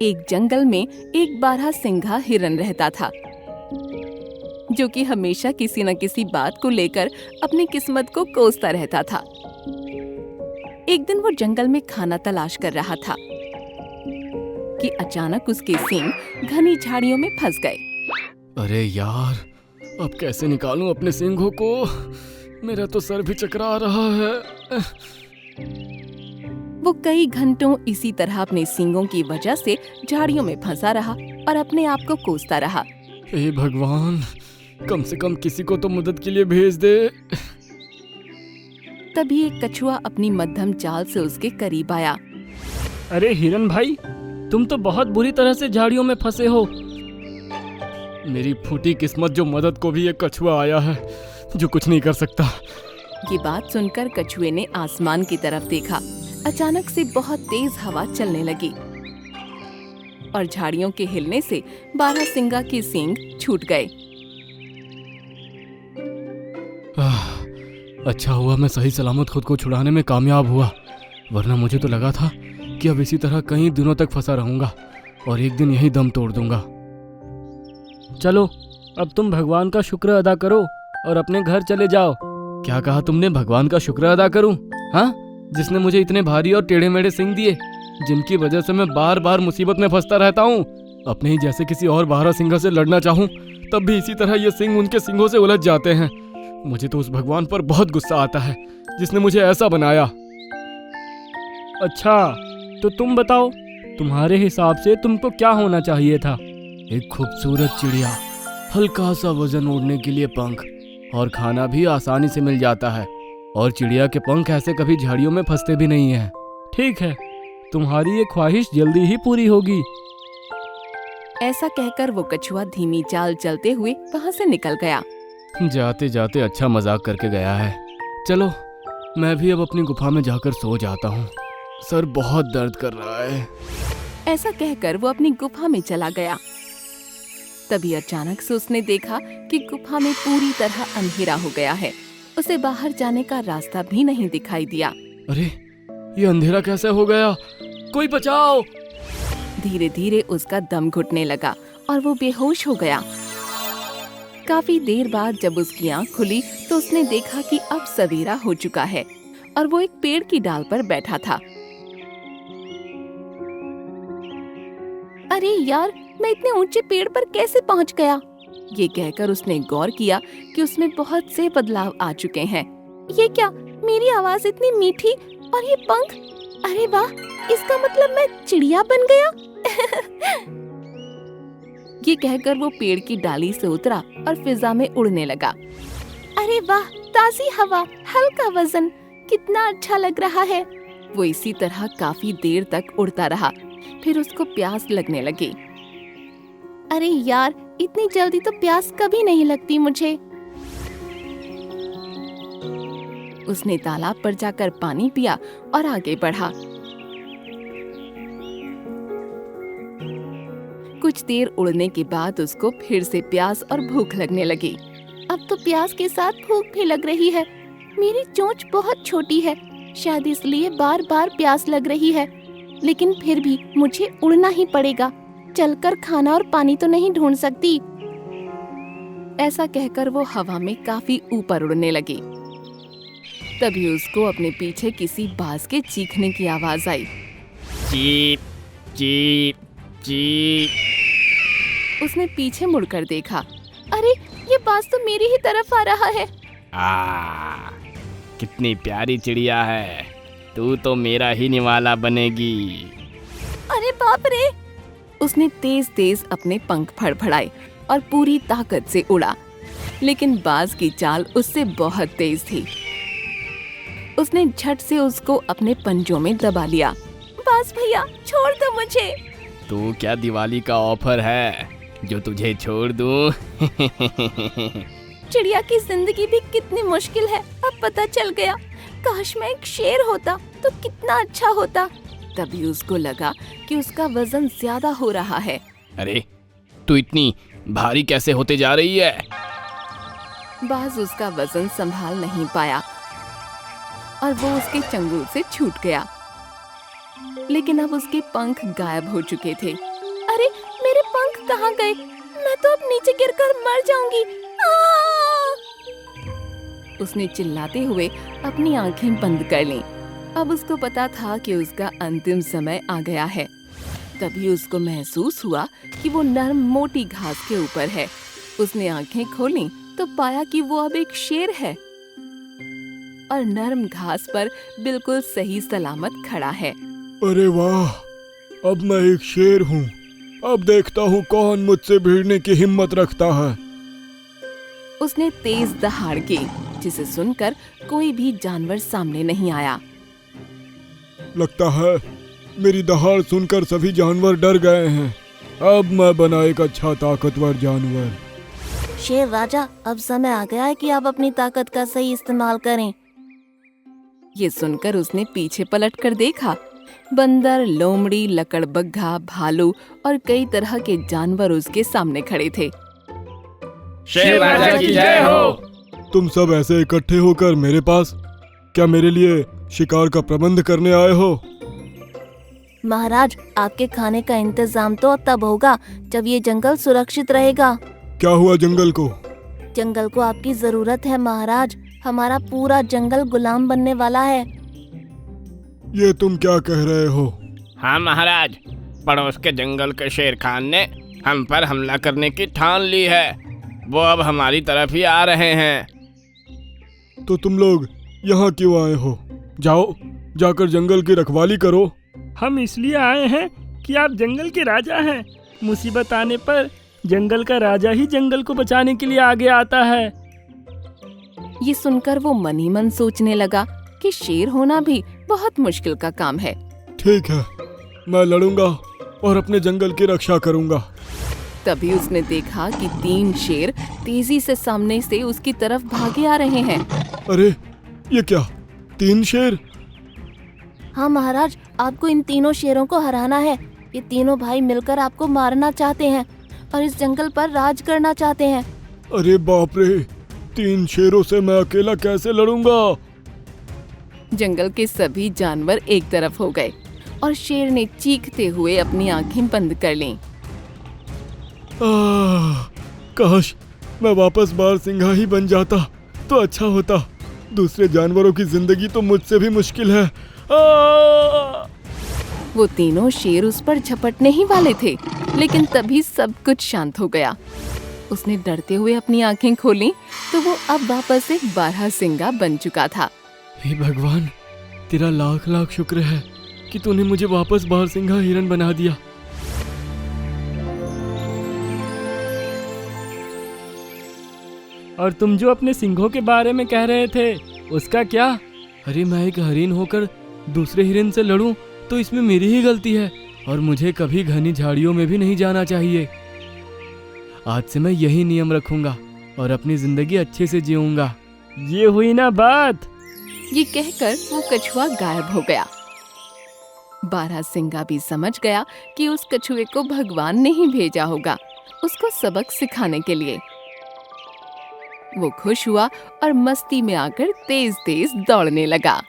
एक जंगल में एक बारहसिंगा हिरन रहता था, जो कि हमेशा किसी न किसी बात को लेकर अपनी किस्मत को कोसता रहता था। एक दिन वो जंगल में खाना तलाश कर रहा था कि अचानक उसके सींग घनी झाड़ियों में फंस गए। अरे यार, अब कैसे निकालूं अपने सींगों को? मेरा तो सर भी चकरा रहा है। वो कई घंटों इसी तरह अपने सींगों की वजह से झाड़ियों में फंसा रहा और अपने आप को कोसता रहा। हे भगवान, कम से कम किसी को तो मदद के लिए भेज दे। तभी एक कछुआ अपनी मध्यम चाल से उसके करीब आया। अरे हिरन भाई, तुम तो बहुत बुरी तरह से झाड़ियों में फंसे हो। मेरी फूटी किस्मत, जो मदद को भी एक कछुआ आया है जो कुछ नहीं कर सकता। ये बात सुनकर कछुए ने आसमान की तरफ देखा। अचानक से बहुत तेज हवा चलने लगी और झाड़ियों के हिलने से बारहसिंगा के सींग छूट गए। अच्छा हुआ मैं सही सलामत खुद को छुड़ाने में कामयाब हुआ, वरना मुझे तो लगा था कि अब इसी तरह कई दिनों तक फंसा रहूंगा और एक दिन यही दम तोड़ दूंगा। चलो, अब तुम भगवान का शुक्र अदा करो और अपने घर चले जाओ। क्या कहा तुमने? भगवान का शुक्र अदा करूं? हाँ, जिसने मुझे इतने भारी और टेढ़े मेढ़े सींग दिए, जिनकी वजह से मैं बार बार मुसीबत में फंसता रहता हूँ। अपने ही जैसे किसी और बारहसिंगा से लड़ना चाहूँ तब भी इसी तरह ये सींग उनके सींगों से उलझ जाते हैं। मुझे तो उस भगवान पर बहुत गुस्सा आता है जिसने मुझे ऐसा बनाया। अच्छा, तो तुम बताओ, तुम्हारे हिसाब से तुमको क्या होना चाहिए था? एक खूबसूरत चिड़िया, हल्का सा वजन ओढ़ने के लिए पंख, और खाना भी आसानी से मिल जाता है। और चिड़िया के पंख ऐसे कभी झाड़ियों में फंसते भी नहीं हैं। ठीक है, तुम्हारी ये ख्वाहिश जल्दी ही पूरी होगी। ऐसा कहकर वो कछुआ धीमी चाल चलते हुए वहाँ से निकल गया। जाते जाते अच्छा मजाक करके गया है। चलो, मैं भी अब अपनी गुफा में जाकर सो जाता हूँ, सर बहुत दर्द कर रहा है। ऐसा कहकर वो अपनी गुफा में चला गया। तभी अचानक से उसने देखा कि गुफा में पूरी तरह अंधेरा हो गया है। उसे बाहर जाने का रास्ता भी नहीं दिखाई दिया। अरे, ये अंधेरा कैसे हो गया? कोई बचाओ! धीरे धीरे उसका दम घुटने लगा और वो बेहोश हो गया। काफी देर बाद जब उसकी आंख खुली तो उसने देखा कि अब सवेरा हो चुका है और वो एक पेड़ की डाल पर बैठा था। अरे यार, मैं इतने ऊंचे पेड़ पर कैसे पहुंच गया? ये कहकर उसने गौर किया कि उसमें बहुत से बदलाव आ चुके हैं। ये क्या, मेरी आवाज इतनी मीठी और ये पंख, अरे वाह, इसका मतलब मैं चिड़िया बन गया। ये कहकर वो पेड़ की डाली से उतरा और फिजा में उड़ने लगा। अरे वाह, ताजी हवा, हल्का वजन, कितना अच्छा लग रहा है। वो इसी तरह काफी देर तक उड़ता रहा। फिर उसको प्यास लगने लगी। अरे यार, इतनी जल्दी तो प्यास कभी नहीं लगती मुझे। उसने तालाब पर जाकर पानी पिया और आगे बढ़ा। कुछ देर उड़ने के बाद उसको फिर से प्यास और भूख लगने लगी। अब तो प्यास के साथ भूख भी लग रही है। मेरी चोंच बहुत छोटी है, शायद इसलिए बार बार प्यास लग रही है। लेकिन फिर भी मुझे उड़ना ही पड़ेगा। चलकर खाना और पानी तो नहीं ढूंढ सकती। ऐसा कहकर वो हवा में काफी ऊपर उड़ने लगी। तभी उसको अपने पीछे किसी बाज के चीखने की आवाज आई। Cheap cheap cheap. उसने पीछे मुड़कर देखा। अरे, ये बाज तो मेरी ही तरफ आ रहा है। कितनी प्यारी चिड़िया है, तू तो मेरा ही निवाला बनेगी। अरे बाप रे! उसने तेज तेज अपने पंख फड़फड़ाए और पूरी ताकत से उड़ा, लेकिन बाज की चाल उससे बहुत तेज थी। उसने झट से उसको अपने पंजों में दबा लिया। बाज भैया, छोड़ दो मुझे। तू क्या दिवाली का ऑफर है जो तुझे छोड़ दूं? चिड़िया की जिंदगी भी कितनी मुश्किल है, अब पता चल गया। काश मैं एक शेर होता तो कितना अच्छा होता। तभी उसको लगा कि उसका वजन ज्यादा हो रहा है। अरे, तू इतनी भारी कैसे होते जा रही है? बाज उसका वजन संभाल नहीं पाया और वो उसके चंगुल से छूट गया। लेकिन अब उसके पंख गायब हो चुके थे अरे मेरे पंख कहाँ गए? मैं तो अब नीचे गिरकर मर जाऊंगी। उसने चिल्लाते हुए अपनी आंखें बंद कर लीं। अब उसको पता था कि उसका अंतिम समय आ गया है। तभी उसको महसूस हुआ कि वो नरम मोटी घास के ऊपर है। उसने आंखें खोलीं तो पाया कि वो अब एक शेर है और नरम घास पर बिल्कुल सही सलामत खड़ा है। अरे वाह, अब मैं एक शेर हूँ। अब देखता हूँ कौन मुझसे भिड़ने की हिम्मत रखता है। उसने तेज दहाड़ की, जिसे सुनकर कोई भी जानवर सामने नहीं आया। लगता है मेरी दहाड़ सुनकर सभी जानवर डर गए हैं। अब मैं बना एक अच्छा ताकतवर जानवर। शेर राजा, अब समय आ गया है कि आप अपनी ताकत का सही इस्तेमाल करें। ये सुनकर उसने पीछे पलटकर देखा। बंदर, लोमड़ी, लकड़बग्घा, भालू और कई तरह के जानवर उसके सामने खड़े थे। शेर राजा की जय हो। तुम सब ऐसे इकट्ठे होकर मेरे पास क्या मेरे लिए शिकार का प्रबंध करने आए हो? महाराज, आपके खाने का इंतजाम तो तब होगा जब ये जंगल सुरक्षित रहेगा। क्या हुआ जंगल को? जंगल को आपकी जरूरत है महाराज। हमारा पूरा जंगल गुलाम बनने वाला है। ये तुम क्या कह रहे हो? हाँ महाराज, पड़ोस के जंगल के शेर खान ने हम पर हमला करने की ठान ली है। वो अब हमारी तरफ ही आ रहे हैं। तो तुम लोग यहाँ क्यों आए हो? जाओ, जाकर जंगल की रखवाली करो। हम इसलिए आए हैं कि आप जंगल के राजा हैं। मुसीबत आने पर जंगल का राजा ही जंगल को बचाने के लिए आगे आता है। ये सुनकर वो मन ही मन सोचने लगा कि शेर होना भी बहुत मुश्किल का काम है। ठीक है, मैं लड़ूंगा और अपने जंगल की रक्षा करूंगा। तभी उसने देखा कि 3 शेर तेजी से सामने से उसकी तरफ भागे आ रहे हैं। अरे ये क्या, 3 शेर? हाँ महाराज, आपको इन तीनों शेरों को हराना है। ये तीनों भाई मिलकर आपको मारना चाहते हैं और इस जंगल पर राज करना चाहते हैं। अरे बाप रे, 3 शेरों से मैं अकेला कैसे लड़ूंगा? जंगल के सभी जानवर एक तरफ हो गए और शेर ने चीखते हुए अपनी आंखें बंद कर लीं। काश मैं वापस बारहसिंघा ही बन जाता तो अच्छा होता। दूसरे जानवरों की जिंदगी तो मुझसे भी मुश्किल है। वो तीनों शेर उस पर झपटने ही वाले थे, लेकिन तभी सब कुछ शांत हो गया। उसने डरते हुए अपनी आंखें खोली तो वो अब वापस एक बारहसिंगा बन चुका था। हे भगवान, तेरा लाख लाख शुक्र है कि तूने मुझे वापस बारहसिंघा हिरन बना दिया। और तुम जो अपने सिंघों के बारे में कह रहे थे, उसका क्या? अरे मैं एक हरिन होकर दूसरे हिरन से लड़ूं तो इसमें मेरी ही गलती है और मुझे कभी घनी झाड़ियों में भी नहीं जाना चाहिए। आज से मैं यही नियम रखूंगा और अपनी जिंदगी अच्छे से जीऊंगा। ये हुई ना बात। ये कहकर वो कछुआ गायब हो गया। बारहसिंगा भी समझ गया कि उस कछुए को भगवान ने ही भेजा होगा उसको सबक सिखाने के लिए। वो खुश हुआ और मस्ती में आकर तेज तेज दौड़ने लगा।